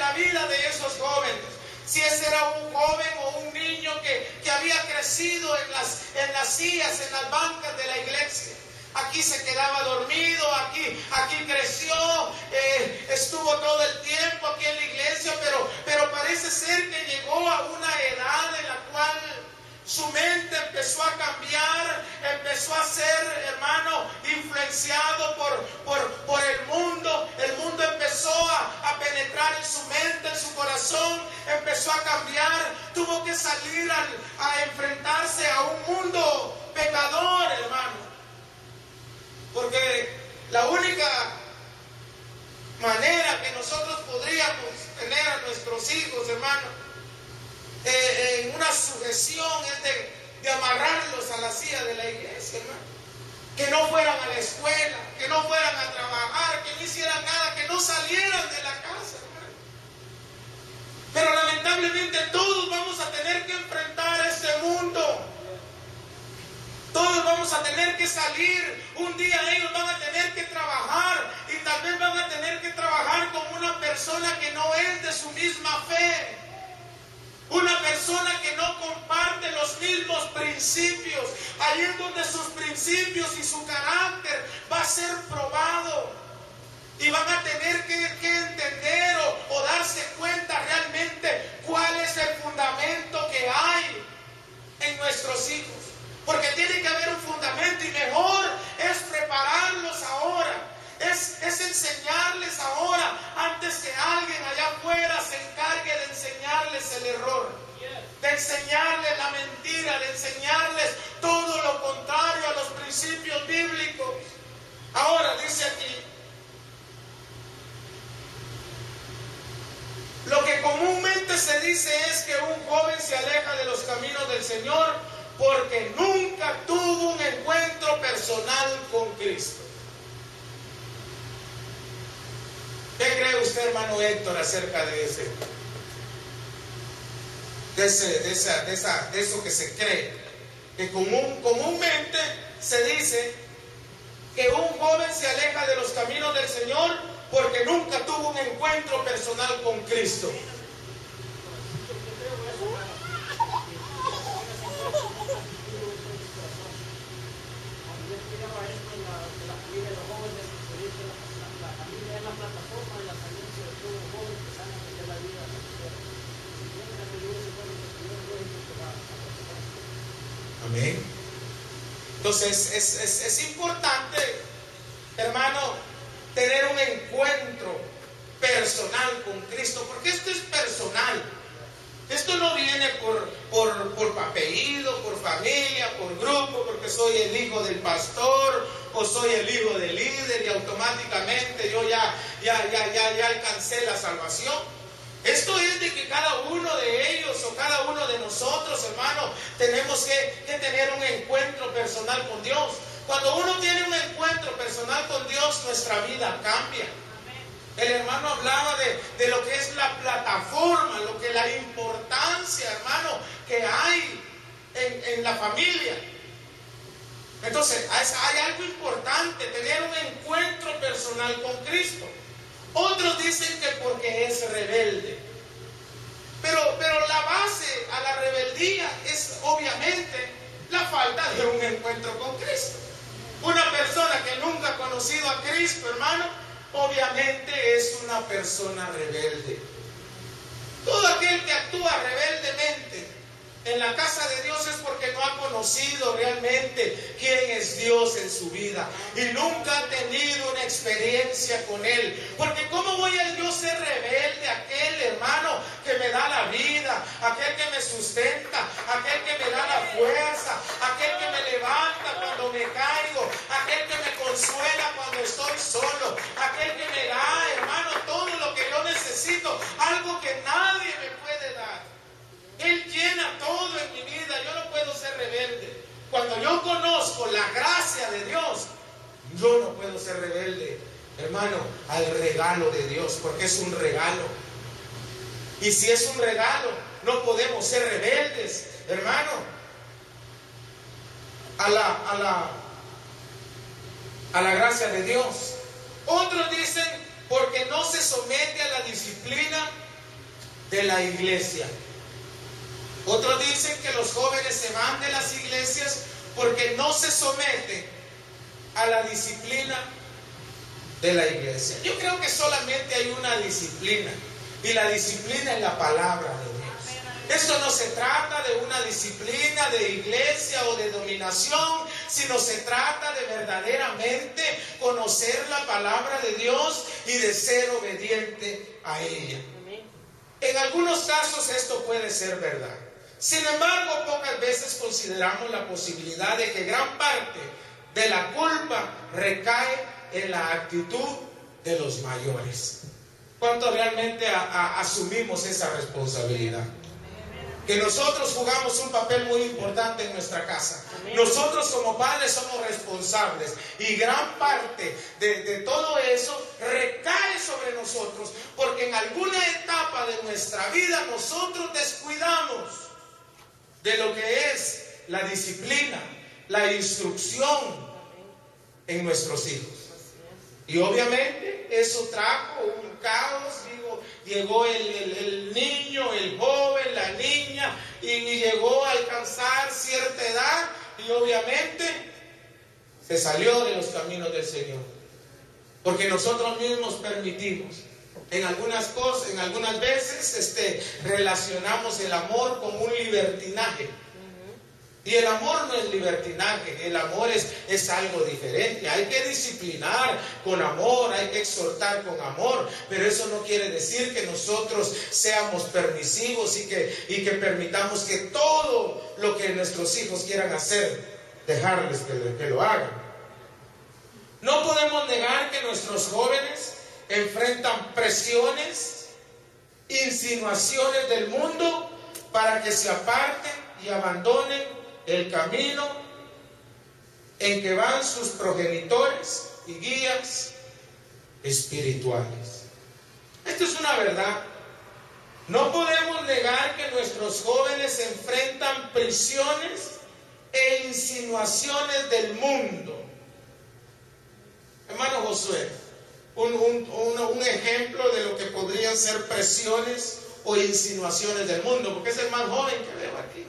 la vida de esos jóvenes. Si ese era un joven o un niño que había crecido en las sillas, en las bancas de la iglesia. Aquí se quedaba dormido, aquí creció, estuvo todo el tiempo aquí en la iglesia, pero parece ser que llegó a una edad en la cual su mente empezó a cambiar, empezó a ser, hermano, influenciado por el mundo. El mundo empezó a penetrar en su mente, en su corazón, empezó a cambiar. Tuvo que salir a enfrentarse a un mundo pecador, hermano. Porque la única manera que nosotros podríamos tener a nuestros hijos, hermano, en una sujeción es de amarrarlos a la silla de la iglesia, hermano. Que no fueran a la escuela, que no fueran a trabajar, que no hicieran nada, que no salieran de la casa, hermano. Pero lamentablemente todos vamos a tener que enfrentar a este mundo. Todos vamos a tener que salir. Un día ellos van a tener que trabajar y tal vez van a tener que trabajar con una persona que no es de su misma fe. Una persona que no comparte los mismos principios. Ahí es donde sus principios y su carácter va a ser probado. Y van a tener que entender o darse cuenta realmente cuál es el fundamento que hay en nuestros hijos. Porque tiene que haber un fundamento y mejor es prepararlos ahora. Es enseñarles ahora antes que alguien allá afuera se encargue de enseñarles el error. De enseñarles la mentira, de enseñarles todo lo contrario a los principios bíblicos. Ahora dice aquí, lo que comúnmente se dice es que un joven se aleja de los caminos del Señor porque nunca tuvo un encuentro personal con Cristo. ¿Qué cree usted, hermano Héctor, acerca de eso que se cree? Que comúnmente se dice que un joven se aleja de los caminos del Señor porque nunca tuvo un encuentro personal con Cristo. Amén. Entonces es importante, hermano, tener un encuentro personal con Cristo, porque esto es personal. Esto no viene por apellido, por familia, por grupo, porque soy el hijo del pastor o soy el hijo del líder y automáticamente yo ya alcancé la salvación. Esto es de que cada uno de ellos o cada uno de nosotros, hermano, tenemos que tener un encuentro personal con Dios. Cuando uno tiene un encuentro personal con Dios, nuestra vida cambia. El hermano hablaba de lo que es la plataforma, la importancia, hermano, que hay en la familia. Entonces, hay algo importante, tener un encuentro personal con Cristo. Otros dicen que porque es rebelde. Pero la base a la rebeldía es obviamente la falta de un encuentro con Cristo. Una persona que nunca ha conocido a Cristo, hermano, obviamente es una persona rebelde. Todo aquel que actúa rebeldemente en la casa de Dios es porque no ha conocido realmente quién es Dios en su vida y nunca ha tenido una experiencia con Él. Porque ¿cómo voy a yo ser rebelde? Aquel hermano que me da la vida, aquel que me sustenta, aquel que me da la fuerza, aquel que me levanta cuando me caigo, aquel que me consuela cuando estoy solo, aquel que me da, hermano, todo lo que yo necesito, algo que nadie me puede dar. Él llena todo en mi vida. Yo no puedo ser rebelde. Cuando yo conozco la gracia de Dios, yo no puedo ser rebelde, hermano, al regalo de Dios, porque es un regalo. Y si es un regalo, no podemos ser rebeldes, hermano, a la gracia de Dios. Otros dicen porque no se somete a la disciplina de la iglesia. Otros dicen que los jóvenes se van de las iglesias porque no se someten a la disciplina de la iglesia. Yo creo que solamente hay una disciplina, y la disciplina es la palabra de Dios. Esto no se trata de una disciplina de iglesia o de dominación, sino se trata de verdaderamente conocer la palabra de Dios y de ser obediente a ella. En algunos casos esto puede ser verdad. Sin embargo, pocas veces consideramos la posibilidad de que gran parte de la culpa recae en la actitud de los mayores. ¿Cuánto realmente asumimos esa responsabilidad? Que nosotros jugamos un papel muy importante en nuestra casa. Nosotros como padres somos responsables, y gran parte de todo eso recae sobre nosotros, porque en alguna etapa de nuestra vida nosotros descuidamos de lo que es la disciplina, la instrucción en nuestros hijos. Y obviamente eso trajo un caos. Llegó el niño, el joven, la niña, y llegó a alcanzar cierta edad, y obviamente se salió de los caminos del Señor, porque nosotros mismos permitimos. En algunas cosas, en algunas veces relacionamos el amor con un libertinaje. Y el amor no es libertinaje, el amor es algo diferente. Hay que disciplinar con amor, hay que exhortar con amor, pero eso no quiere decir que nosotros seamos permisivos y que permitamos que todo lo que nuestros hijos quieran hacer, dejarles que lo hagan. No podemos negar que nuestros jóvenes enfrentan presiones, insinuaciones del mundo para que se aparten y abandonen el camino en que van sus progenitores y guías espirituales. Esto es una verdad. No podemos negar que nuestros jóvenes enfrentan presiones e insinuaciones del mundo. Hermano Josué, un ejemplo de lo que podrían ser presiones o insinuaciones del mundo, porque es el más joven que veo aquí.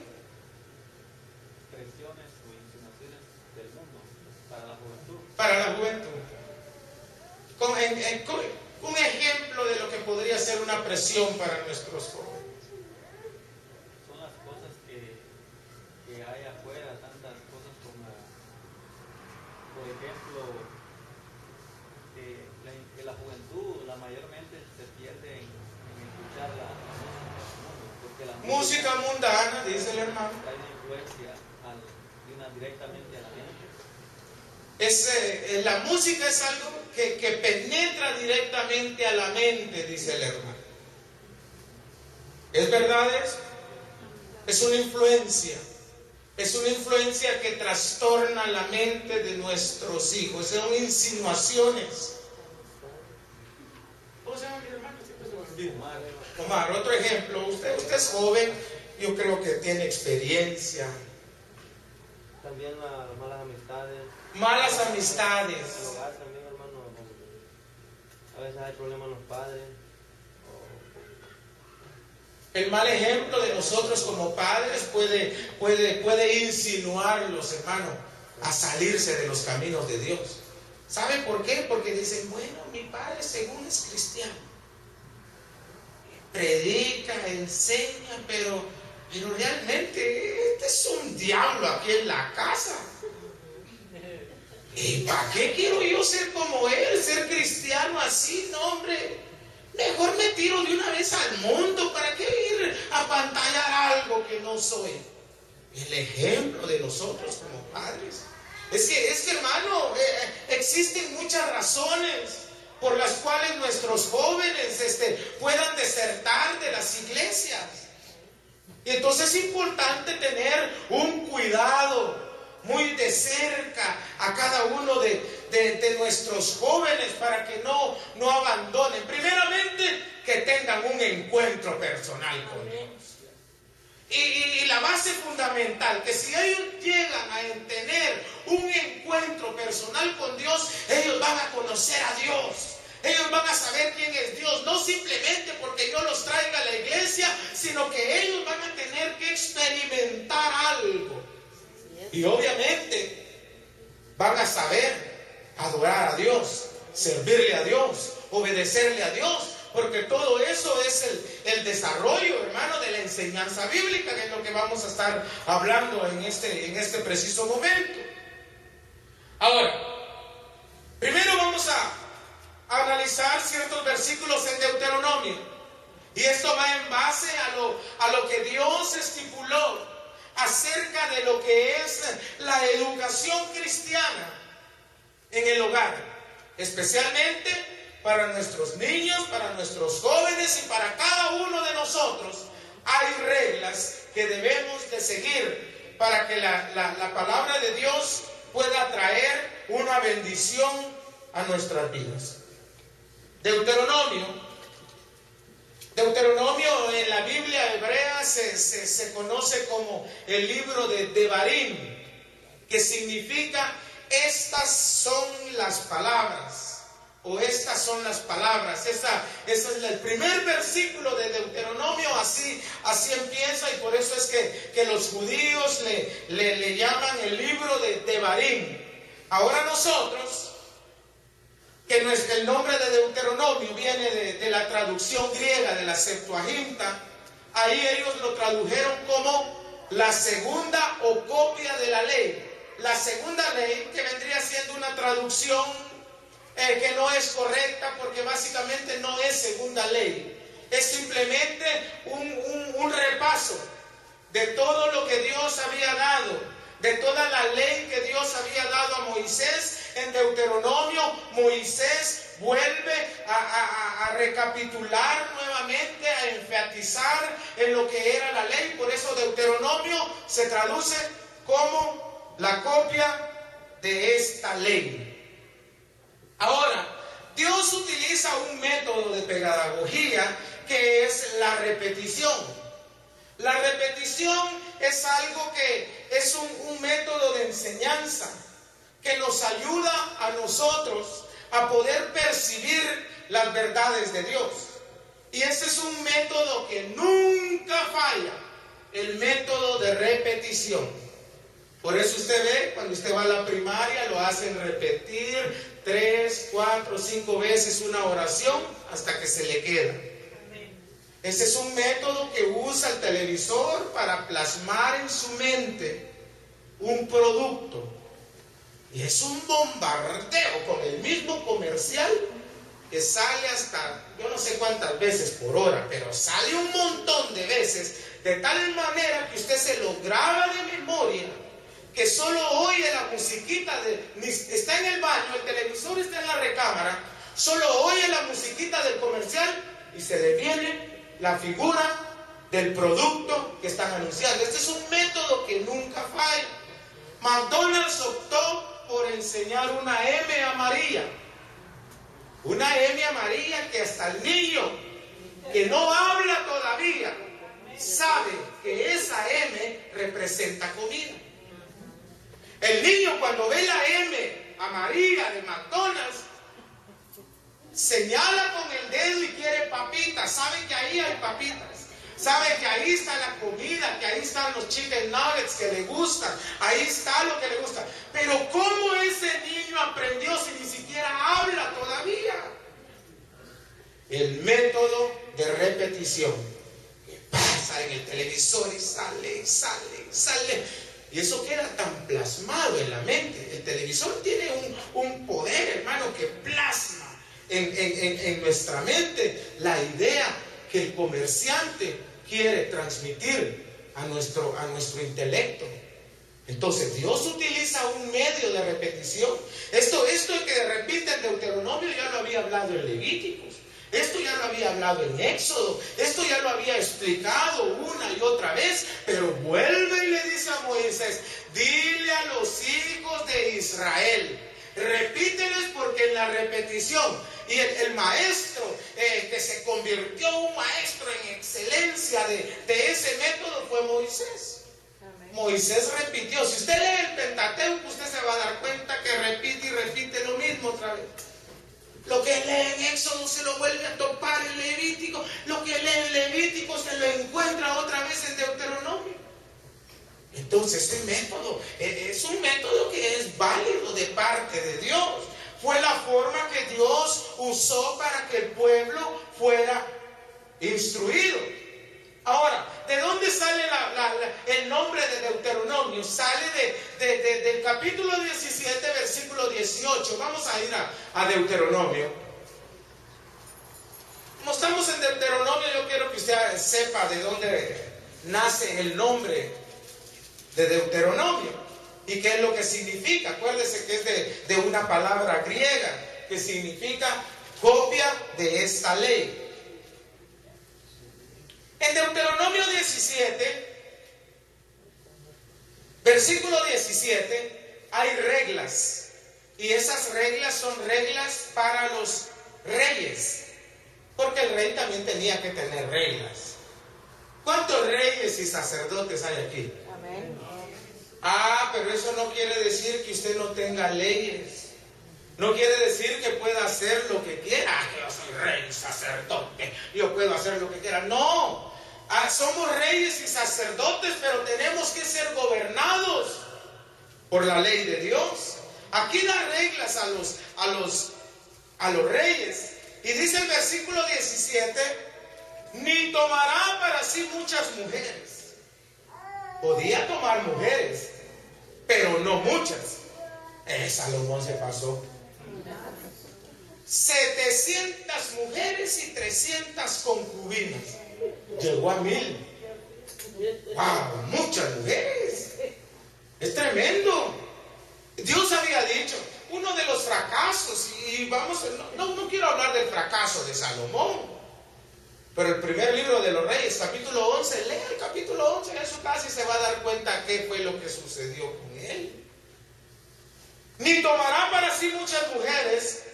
Para la juventud. Un ejemplo de lo que podría ser una presión para nuestros jóvenes. Son las cosas que hay afuera, tantas cosas como, por ejemplo, que la juventud mayormente se pierde en escuchar la música mundana, dice el hermano. Hay una influencia directamente a la mente. La música es algo que penetra directamente a la mente, dice el hermano. ¿Es verdad eso? Es una influencia. Es una influencia que trastorna la mente de nuestros hijos. Son insinuaciones. ¿Cómo se llama mi hermano? Omar, otro ejemplo. Usted es joven, yo creo que tiene experiencia. También las malas amistades. Malas amistades. En el hogar también, hermano. A veces hay problemas con los padres. El mal ejemplo de nosotros como padres puede insinuarlos, hermano, a salirse de los caminos de Dios. ¿Sabe por qué? Porque dicen, bueno, mi padre según es cristiano, predica, enseña, pero realmente este es un diablo aquí en la casa. ¿Y para qué quiero yo ser como él, ser cristiano así? No, hombre, mejor me tiro de una vez al mundo. ¿Para qué ir a pantallar algo que no soy? El ejemplo de nosotros como padres es que hermano, existen muchas razones por las cuales nuestros jóvenes puedan desertar de las iglesias. Y entonces es importante tener un cuidado muy de cerca a cada uno de nuestros jóvenes para que no abandonen. Primeramente, que tengan un encuentro personal con Dios. Y la base fundamental, que si ellos llegan a tener un encuentro personal con Dios, ellos van a conocer a Dios. Ellos van a saber quién es Dios, no simplemente porque yo los traiga a la iglesia y obviamente van a saber adorar a Dios, servirle a Dios, obedecerle a Dios, porque todo eso es el desarrollo, hermano, de la enseñanza bíblica, que es lo que vamos a estar hablando en este preciso momento. Ahora, primero vamos a analizar ciertos versículos en Deuteronomio, y esto va en base a lo que Dios estipuló acerca de lo que es la educación cristiana en el hogar, especialmente para nuestros niños, para nuestros jóvenes y para cada uno de nosotros. Hay reglas que debemos de seguir para que la palabra de Dios pueda traer una bendición a nuestras vidas. Deuteronomio en la Biblia hebrea se conoce como el libro de Devarim, que significa estas son las palabras, o estas son las palabras. Ese es el primer versículo de Deuteronomio, así empieza, y por eso es que los judíos le llaman el libro de Devarim. Ahora nosotros, que el nombre de Deuteronomio viene de la traducción griega de la Septuaginta, ahí ellos lo tradujeron como la segunda o copia de la ley. La segunda ley, que vendría siendo una traducción que no es correcta, porque básicamente no es segunda ley, es simplemente un repaso de todo lo que Dios había dado, de toda la ley que Dios había dado a Moisés. En Deuteronomio, Moisés vuelve a recapitular nuevamente, a enfatizar en lo que era la ley. Por eso Deuteronomio se traduce como la copia de esta ley. Ahora, Dios utiliza un método de pedagogía que es la repetición. La repetición es algo que es un método de enseñanza que nos ayuda a nosotros a poder percibir las verdades de Dios. Y ese es un método que nunca falla, el método de repetición. Por eso usted ve, cuando usted va a la primaria, lo hacen repetir 3, 4, 5 veces una oración hasta que se le queda. Ese es un método que usa el televisor para plasmar en su mente un producto. Y es un bombardeo con el mismo comercial que sale hasta, yo no sé cuántas veces por hora, pero sale un montón de veces, de tal manera que usted se lo graba de memoria, que solo oye la musiquita está en el baño, el televisor está en la recámara, solo oye la musiquita del comercial y se le viene la figura del producto que están anunciando. Este es un método que nunca falla. McDonald's optó por enseñar una M amarilla. Una M amarilla que hasta el niño que no habla todavía sabe que esa M representa comida. El niño, cuando ve la M amarilla de McDonald's, señala con el dedo y quiere papitas. Sabe que ahí hay papitas. Sabe que ahí está la comida, que ahí están los chicken nuggets que le gustan. Ahí está lo que le gusta. Pero ¿cómo ese niño aprendió si ni siquiera habla todavía? El método de repetición. Que pasa en el televisor y sale. Y eso queda tan plasmado en la mente. El televisor tiene un poder, hermano, que plasma en nuestra mente la idea que el comerciante quiere transmitir a nuestro intelecto. Entonces Dios utiliza un medio de repetición. Esto que repite en Deuteronomio ya lo había hablado en Levíticos. Esto ya lo había hablado en Éxodo. Esto ya lo había explicado una y otra vez. Pero vuelve y le dice a Moisés: dile a los hijos de Israel, repíteles, porque en la repetición. Y el maestro que se convirtió un maestro en excelencia de ese método fue Moisés. Amén. Moisés repitió. Si usted lee el Pentateuco, usted se va a dar cuenta que repite y repite lo mismo otra vez. Lo que lee en Éxodo se lo vuelve a topar en Levítico. Lo que lee en Levítico se lo encuentra otra vez en Deuteronomio. Entonces este método es un método que es válido de parte de Dios. Fue la forma que Dios usó para que el pueblo fuera instruido. Ahora, ¿de dónde sale el nombre de Deuteronomio? Sale del capítulo 17, versículo 18. Vamos a ir a Deuteronomio. Como estamos en Deuteronomio, yo quiero que usted sepa de dónde nace el nombre de Deuteronomio y qué es lo que significa. Acuérdese que es de una palabra griega que significa copia de esta ley. En Deuteronomio 17, versículo 17, hay reglas. Y esas reglas son reglas para los reyes. Porque el rey también tenía que tener reglas. ¿Cuántos reyes y sacerdotes hay aquí? Amén. Pero eso no quiere decir que usted no tenga leyes. No quiere decir que pueda hacer lo que quiera. Que yo soy rey, sacerdote, yo puedo hacer lo que quiera. No. Somos reyes y sacerdotes, pero tenemos que ser gobernados por la ley de Dios. Aquí da reglas a los reyes. Y dice el versículo 17: ni tomará para sí muchas mujeres. Podía tomar mujeres, pero no muchas. Salomón se pasó. 700 mujeres y 300 concubinas. Llegó a 1000. ¡Wow! Muchas mujeres. Es tremendo. Dios había dicho, uno de los fracasos, y no quiero hablar del fracaso de Salomón, pero el primer libro de los Reyes, capítulo 11, lea el capítulo 11 en su casa y se va a dar cuenta qué fue lo que sucedió con él. Ni tomará para sí muchas mujeres.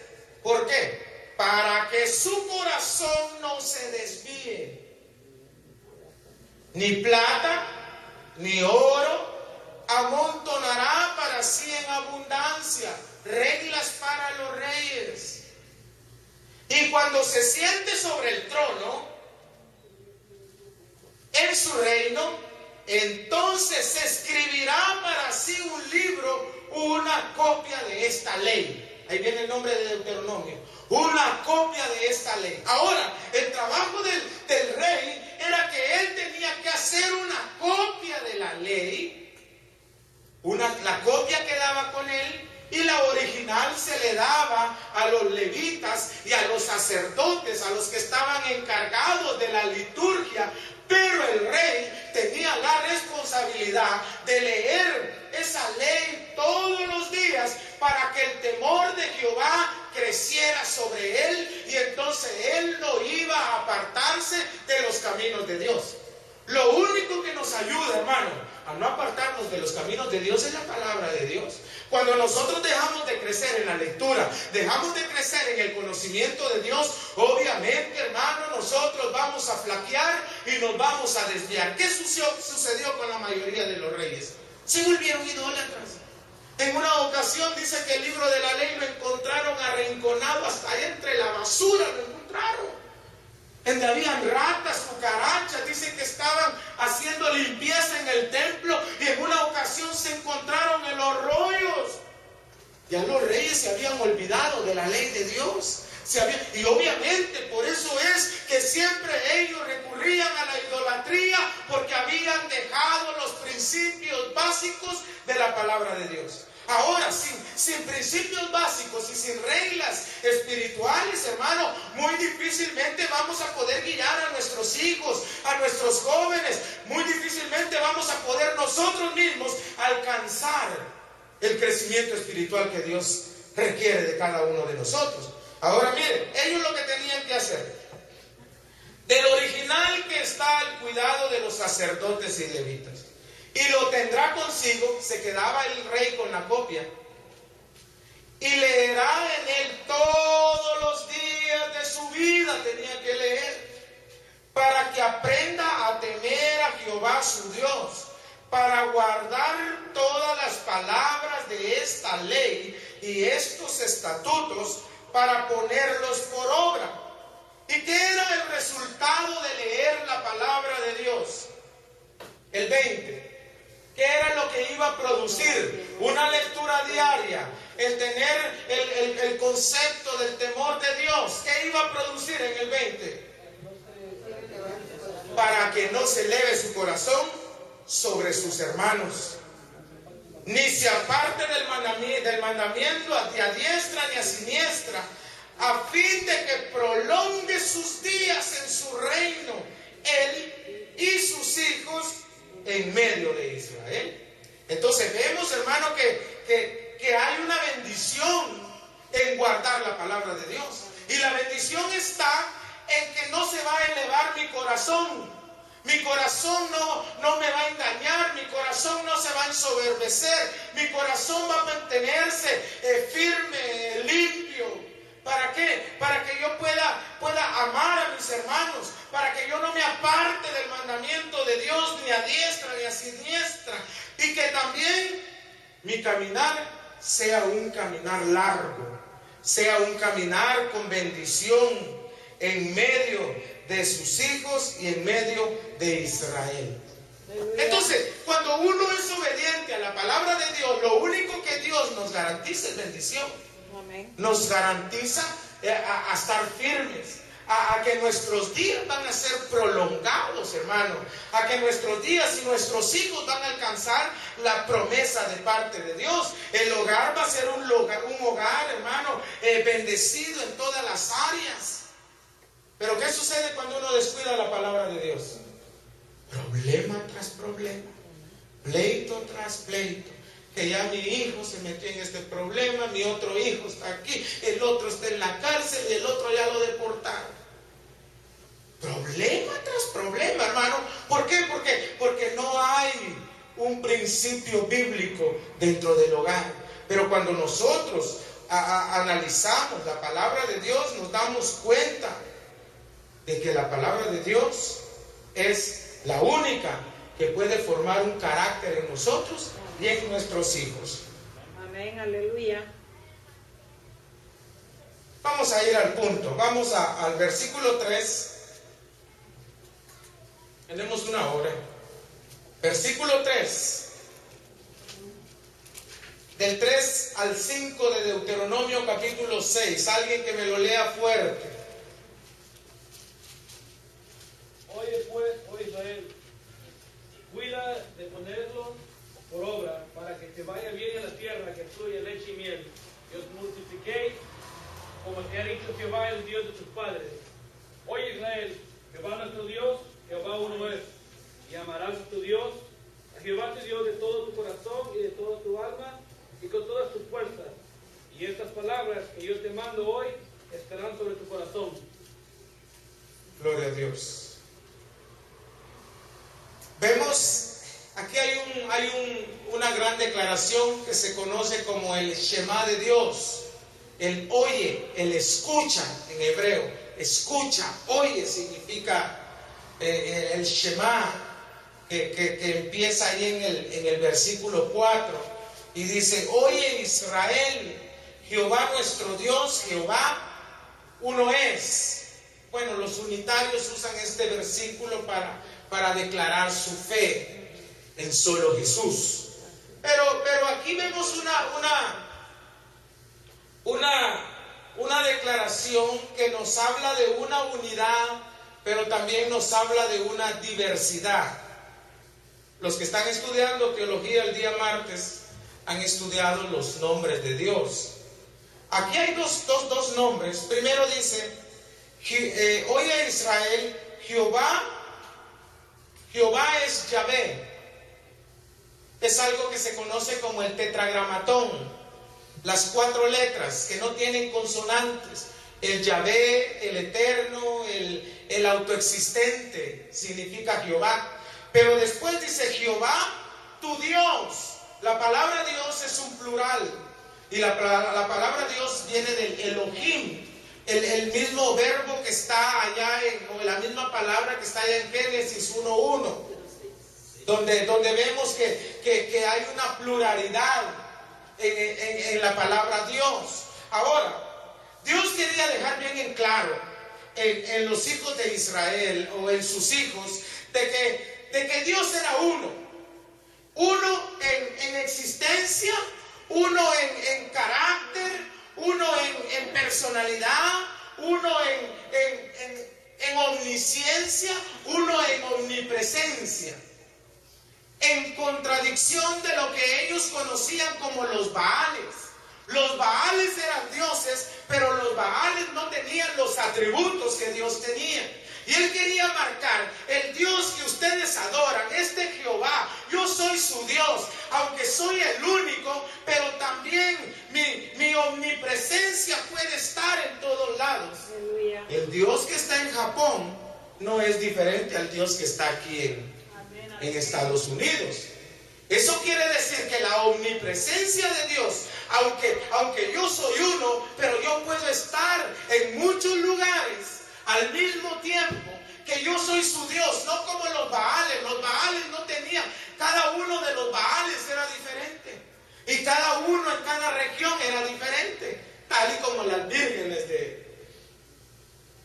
¿Por qué? Para que su corazón no se desvíe. Ni plata, ni oro amontonará para sí en abundancia. Reglas para los reyes. Y cuando se siente sobre el trono, en su reino, entonces se escribirá para sí un libro, una copia de esta ley. Ahí viene el nombre de Deuteronomio. Una copia de esta ley. Ahora, el trabajo del rey era que él tenía que hacer una copia de la ley. La copia quedaba con él y la original se le daba a los levitas y a los sacerdotes, a los que estaban encargados de la liturgia. Pero el rey tenía la responsabilidad de leer esa ley todos los días para que el temor de Jehová creciera sobre él, y entonces él no iba a apartarse de los caminos de Dios. Lo único que nos ayuda, hermano, a no apartarnos de los caminos de Dios es la palabra de Dios. Cuando nosotros dejamos de crecer en la lectura, dejamos de crecer en el conocimiento de Dios, obviamente, hermano, nosotros vamos a flaquear y nos vamos a desviar. ¿Qué sucedió con la mayoría de los reyes? Se volvieron idólatras. En una ocasión dice que el libro de la ley lo encontraron arrinconado hasta ahí entre la basura, lo encontraron. Donde habían ratas, cucarachas, dicen que estaban haciendo limpieza en el templo y en una ocasión se encontraron en los rollos. Ya los reyes se habían olvidado de la ley de Dios. Y obviamente por eso es que siempre ellos recurrían a la idolatría, porque habían dejado los principios básicos de la palabra de Dios. Ahora, sin principios básicos y sin reglas espirituales, hermano, muy difícilmente vamos a poder guiar a nuestros hijos, a nuestros jóvenes. Muy difícilmente vamos a poder nosotros mismos alcanzar el crecimiento espiritual que Dios requiere de cada uno de nosotros. Ahora miren, ellos lo que tenían que hacer, del original que está al cuidado de los sacerdotes y levitas, y lo tendrá consigo, se quedaba el rey con la copia, y leerá en él todos los días de su vida. Tenía que leer para que aprenda a temer a Jehová su Dios, para guardar todas las palabras de esta ley y estos estatutos, para ponerlos por obra. ¿Y qué era el resultado de leer la palabra de Dios? El 20. ¿Qué era lo que iba a producir? Una lectura diaria, el tener el concepto del temor de Dios. ¿Qué iba a producir en el 20? Para que no se eleve su corazón sobre sus hermanos, ni se aparte del mandamiento a diestra ni a siniestra, a fin de que prolongue sus días en su reino, él y sus hijos en medio de Israel. Entonces vemos, hermano, que hay una bendición en guardar la palabra de Dios. Y la bendición está en que no se va a elevar mi corazón. Mi corazón no me va a engañar, mi corazón no se va a ensoberbecer, mi corazón va a mantenerse firme, limpio. ¿Para qué? Para que yo pueda amar a mis hermanos, para que yo no me aparte del mandamiento de Dios, ni a diestra ni a siniestra, y que también mi caminar sea un caminar largo, sea un caminar con bendición en medio de sus hijos y en medio de Israel. Entonces, cuando uno es obediente a la palabra de Dios, lo único que Dios nos garantiza es bendición. Nos garantiza a estar firmes, a que nuestros días van a ser prolongados, hermano, a que nuestros días y nuestros hijos van a alcanzar la promesa de parte de Dios. El hogar va a ser un hogar, hermano, bendecido en todas las áreas. Pero ¿qué sucede cuando uno descuida la palabra de Dios? Problema tras problema, pleito tras pleito. Que ya mi hijo se metió en este problema, mi otro hijo está aquí, el otro está en la cárcel y el otro ya lo deportaron. Problema tras problema, hermano. ¿Por qué? Porque no hay un principio bíblico dentro del hogar. Pero cuando nosotros analizamos la palabra de Dios, nos damos cuenta de que la palabra de Dios es la única que puede formar un carácter en nosotros y en nuestros hijos. Amén, aleluya. Vamos a ir al punto. Vamos al versículo 3. Tenemos una hora. Versículo 3. Del 3 al 5 de Deuteronomio capítulo 6. Alguien que me lo lea fuerte. Oye pues, oh Israel, cuida de ponerlo por obra, para que te vaya bien en la tierra que fluye leche y miel, y os multipliquéis, como te ha dicho Jehová, el Dios de tus padres. Oye Israel, Jehová nuestro Dios, Jehová uno es, y amarás a tu Dios, a Jehová tu Dios de todo tu corazón y de toda tu alma, y con todas tus fuerzas. Y estas palabras que yo te mando hoy estarán sobre tu corazón. Gloria a Dios. Vemos, aquí hay una gran declaración que se conoce como el Shema de Dios. El oye, el escucha en hebreo. Escucha, oye significa el Shema que empieza ahí en el versículo 4 y dice: oye Israel, Jehová nuestro Dios, Jehová uno es. Bueno, los unitarios usan este versículo para declarar su fe en solo Jesús. Pero aquí vemos una declaración que nos habla de una unidad, pero también nos habla de una diversidad. Los que están estudiando teología el día martes han estudiado los nombres de Dios. Aquí hay dos nombres. Primero dice: oye Israel, Jehová es Yahvé. Es algo que se conoce como el tetragramatón. Las 4 letras que no tienen consonantes. El Yahvé, el eterno, el autoexistente, significa Jehová. Pero después dice: Jehová, tu Dios. La palabra Dios es un plural. Y la palabra Dios viene del Elohim. El mismo verbo que está allá, o la misma palabra que está allá en Génesis 1:1, donde vemos que hay una pluralidad en la palabra Dios. Ahora, Dios quería dejar bien en claro en los hijos de Israel, o en sus hijos, de que Dios era uno. uno en existencia, uno en carácter, uno en personalidad, uno en omnisciencia, uno en omnipresencia, en contradicción de lo que ellos conocían como los Baales. Los Baales eran dioses, pero los Baales no tenían los atributos que Dios tenía. Y él quería marcar: el Dios que ustedes adoran, este Jehová, yo soy su Dios, aunque soy el único, pero también mi omnipresencia puede estar en todos lados. Aleluya. El Dios que está en Japón no es diferente al Dios que está aquí en Estados Unidos. Eso quiere decir que la omnipresencia de Dios, aunque yo soy uno, pero yo puedo estar en muchos lugares al mismo tiempo, que yo soy su Dios, no como los Baales. Los Baales no tenían, cada uno de los Baales era diferente, y cada uno en cada región era diferente, tal y como las vírgenes de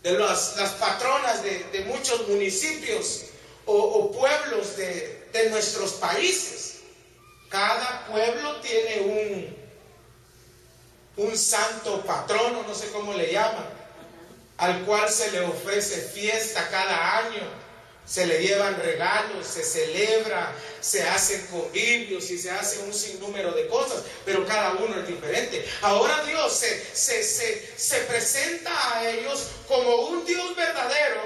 las patronas de muchos municipios o pueblos de nuestros países. Cada pueblo tiene un santo patrono, no sé cómo le llaman, al cual se le ofrece fiesta cada año, se le llevan regalos, se celebra, se hacen convivios y se hace un sinnúmero de cosas, pero cada uno es diferente. Ahora Dios se presenta a ellos como un Dios verdadero,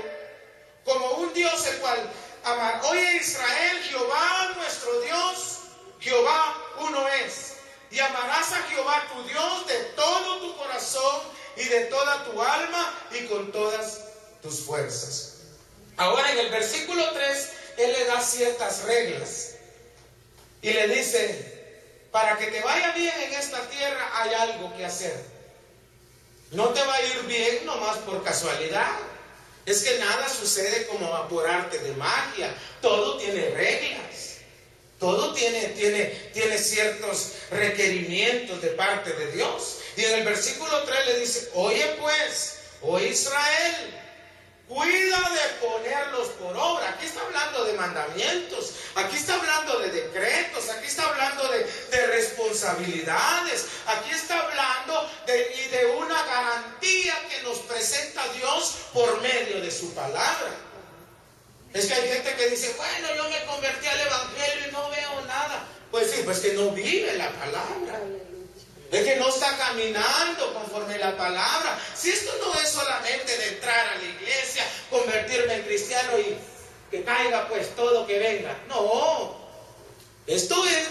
como un Dios el cual amar. Oye Israel, Jehová nuestro Dios, Jehová uno es, y amarás a Jehová tu Dios de todo tu corazón y de toda tu alma y con todas tus fuerzas. Ahora en el versículo 3, Él le da ciertas reglas y le dice: para que te vaya bien en esta tierra hay algo que hacer. No te va a ir bien nomás por casualidad. Es que nada sucede como por arte de magia. Todo tiene reglas. Todo tiene ciertos requerimientos de parte de Dios. Y en el versículo 3 le dice: oye pues, oh Israel, cuida de ponerlos por obra. Aquí está hablando de mandamientos, aquí está hablando de decretos, aquí está hablando de responsabilidades, aquí está hablando de una garantía que nos presenta Dios por medio de su palabra. Es que hay gente que dice: bueno, yo me convertí al evangelio y no veo nada. Pues sí, pues que no vive la palabra. Es que no está caminando conforme la palabra. Si esto no es solamente de entrar a la iglesia, convertirme en cristiano y que caiga pues todo que venga. No. Esto es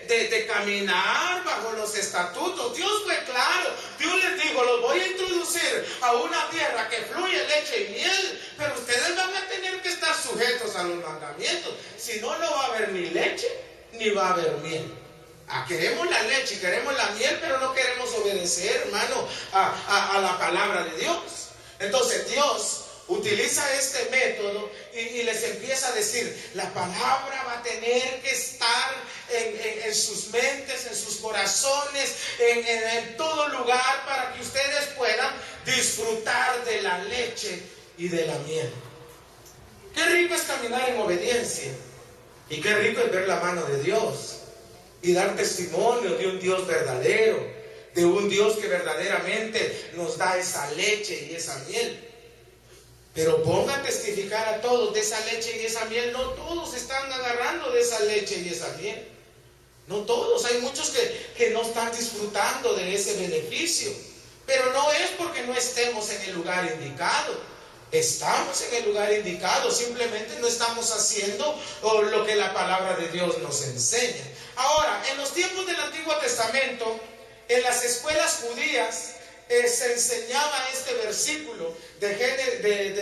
de caminar bajo los estatutos. Dios fue claro. Dios les dijo: los voy a introducir a una tierra que fluye leche y miel, pero ustedes van a tener que estar sujetos a los mandamientos. Si no, no va a haber ni leche ni va a haber miel. Queremos la leche y queremos la miel, pero no queremos obedecer, hermano, a la palabra de Dios. Entonces Dios utiliza este método y les empieza a decir: la palabra va a tener que estar en sus mentes, en sus corazones, en todo lugar, para que ustedes puedan disfrutar de la leche y de la miel. Qué rico es caminar en obediencia, y qué rico es ver la mano de Dios y dar testimonio de un Dios verdadero, de un Dios que verdaderamente nos da esa leche y esa miel. Pero ponga a testificar a todos de esa leche y esa miel. No todos están agarrando de esa leche y esa miel. No todos. Hay muchos que no están disfrutando de ese beneficio. Pero no es porque no estemos en el lugar indicado. Estamos en el lugar indicado. Simplemente no estamos haciendo lo que la palabra de Dios nos enseña. Ahora, en los tiempos del Antiguo Testamento, en las escuelas judías, se enseñaba este versículo de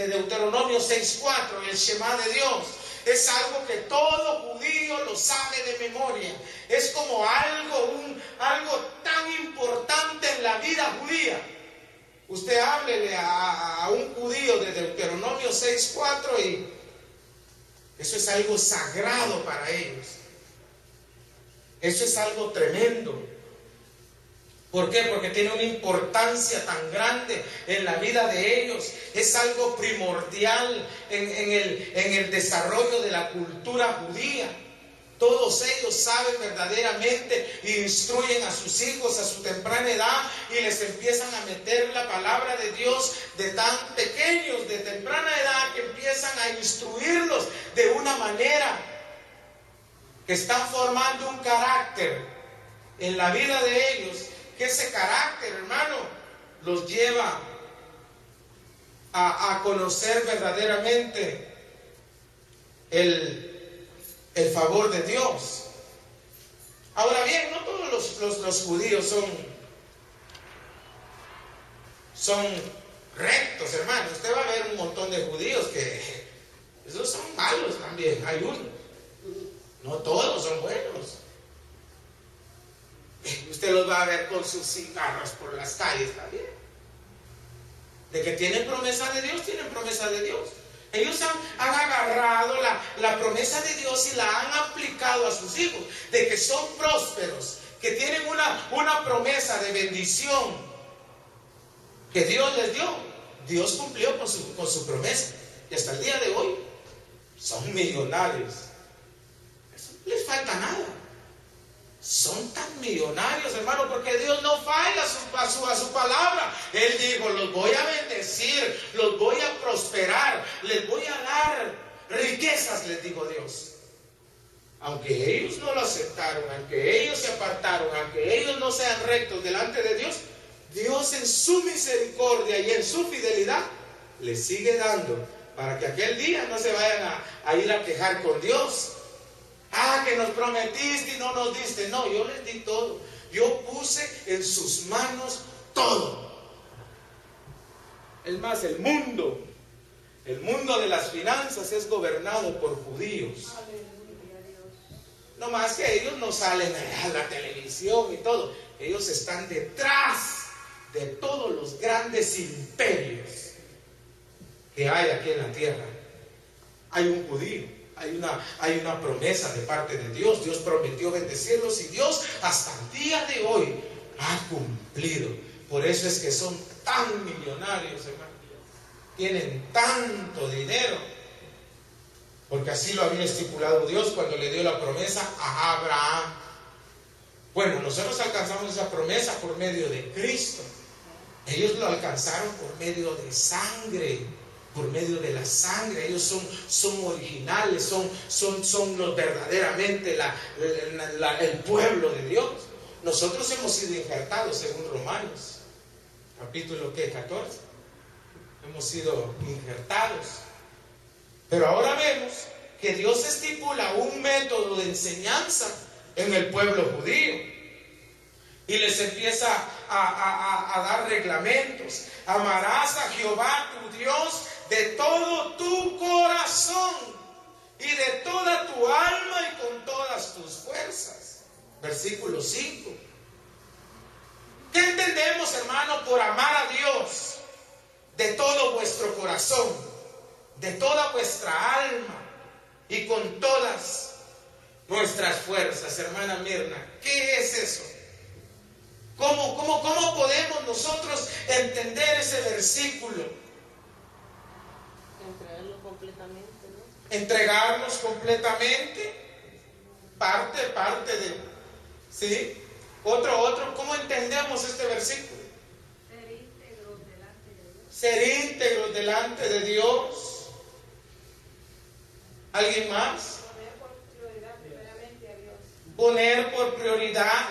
Deuteronomio 6:4, el Shema de Dios. Es algo que todo judío lo sabe de memoria. Es como algo tan importante en la vida judía. Usted háblele a un judío de Deuteronomio 6:4 y eso es algo sagrado para ellos. Eso es algo tremendo. ¿Por qué? Porque tiene una importancia tan grande en la vida de ellos. Es algo primordial en el desarrollo de la cultura judía. Todos ellos saben verdaderamente e instruyen a sus hijos a su temprana edad y les empiezan a meter la palabra de Dios de tan pequeños, de temprana edad, que empiezan a instruirlos de una manera que están formando un carácter en la vida de ellos, que ese carácter, hermano, los lleva a conocer verdaderamente el favor de Dios. Ahora bien, no todos los judíos son rectos, hermano. Usted va a ver un montón de judíos que esos son malos también, hay unos. No todos son buenos. Usted los va a ver con sus cigarros por las calles también. De que tienen promesa de Dios, tienen promesa de Dios. Ellos han agarrado la promesa de Dios y la han aplicado a sus hijos, de que son prósperos, que tienen una promesa de bendición que Dios les dio. Dios cumplió con su promesa y hasta el día de hoy son millonarios. Eso no les falta nada. Son tan millonarios, hermano, porque Dios no falla a su palabra. Él dijo: los voy a bendecir, los voy a prosperar, les voy a dar riquezas, les dijo Dios. Aunque ellos no lo aceptaron, aunque ellos se apartaron, aunque ellos no sean rectos delante de Dios, Dios en su misericordia y en su fidelidad les sigue dando, para que aquel día no se vayan a ir a quejar con Dios. Que nos prometiste y no nos diste. No, yo les di todo. Yo puse en sus manos todo. Es más, el mundo de las finanzas es gobernado por judíos. No más que ellos no salen a la televisión y todo. Ellos están detrás de todos los grandes imperios que hay aquí en la tierra. Hay un judío. Hay una promesa de parte de Dios. Dios prometió bendecirlos y Dios hasta el día de hoy ha cumplido. Por eso es que son tan millonarios, hermano. Tienen tanto dinero. Porque así lo había estipulado Dios cuando le dio la promesa a Abraham. Bueno, nosotros alcanzamos esa promesa por medio de Cristo. Ellos lo alcanzaron por medio de sangre. Por medio de la sangre. Ellos son originales, son los verdaderamente el pueblo de Dios. Nosotros hemos sido injertados según Romanos capítulo 14. Hemos sido injertados. Pero ahora vemos que Dios estipula un método de enseñanza en el pueblo judío y les empieza a dar reglamentos. Amarás a Jehová tu Dios de todo tu corazón y de toda tu alma y con todas tus fuerzas. Versículo 5. ¿Qué entendemos, hermano, por amar a Dios de todo vuestro corazón, de toda vuestra alma y con todas nuestras fuerzas? Hermana Mirna, ¿qué es eso? ¿Cómo podemos nosotros entender ese versículo? Entregarlo completamente, ¿no? Entregarnos completamente, parte de, ¿sí? Otro, ¿cómo entendemos este versículo? Ser íntegros delante de Dios. Ser íntegros delante de Dios. ¿Alguien más? Poner por prioridad primeramente a Dios. Poner por prioridad.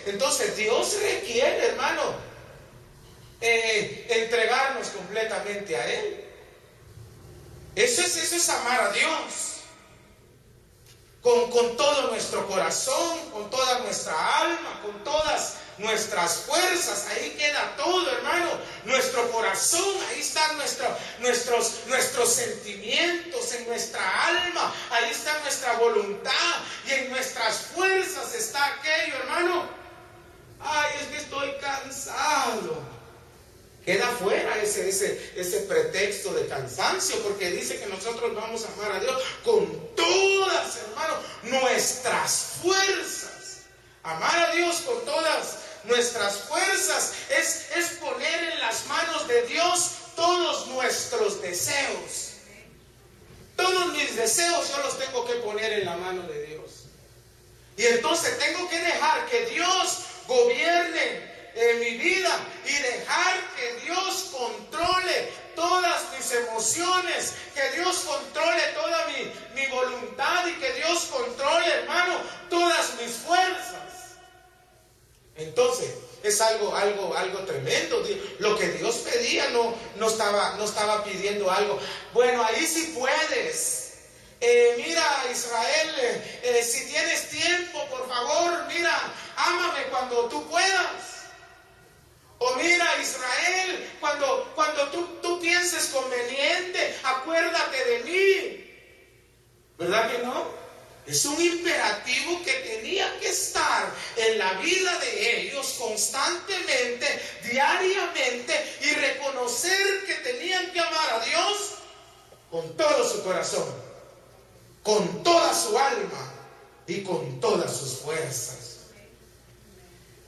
Entonces Dios requiere, hermano, entregarnos completamente a Él. Eso es amar a Dios con todo nuestro corazón, con toda nuestra alma, con todas nuestras fuerzas. Ahí queda todo, hermano. Nuestro corazón, ahí están nuestros sentimientos, en nuestra alma, ahí está nuestra voluntad, y en nuestras fuerzas está aquello, hermano. Es que estoy cansado. Queda fuera ese pretexto de cansancio, porque dice que nosotros vamos a amar a Dios con todas, hermano, nuestras fuerzas. Amar a Dios con todas nuestras fuerzas es poner en las manos de Dios todos nuestros deseos. Todos mis mis deseos yo los tengo que poner en la mano de Dios. Y entonces tengo que dejar que Dios gobierne mi vida y dejar que Dios controle todas mis emociones, que Dios controle toda mi voluntad y que Dios controle, hermano, todas mis fuerzas. Entonces es algo tremendo. Lo que Dios pedía no estaba pidiendo algo. Bueno, ahí sí puedes. Mira, Israel, si tienes tiempo, por favor, mira, ámame cuando tú puedas. O mira, Israel, cuando tú pienses conveniente, acuérdate de mí. ¿Verdad que no? Es un imperativo que tenía que estar en la vida de ellos constantemente, diariamente, y reconocer que tenían que amar a Dios con todo su corazón, con toda su alma y con todas sus fuerzas.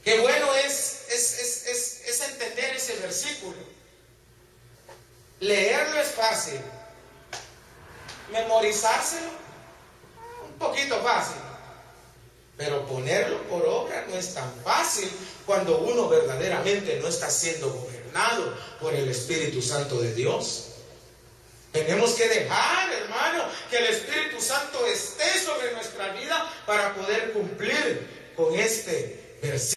Qué bueno es entender ese versículo. Leerlo es fácil, memorizárselo un poquito fácil, pero ponerlo por obra no es tan fácil cuando uno verdaderamente no está siendo gobernado por el Espíritu Santo de Dios. Tenemos que dejar, hermano, que el Espíritu Santo esté sobre nuestra vida para poder cumplir con este versículo.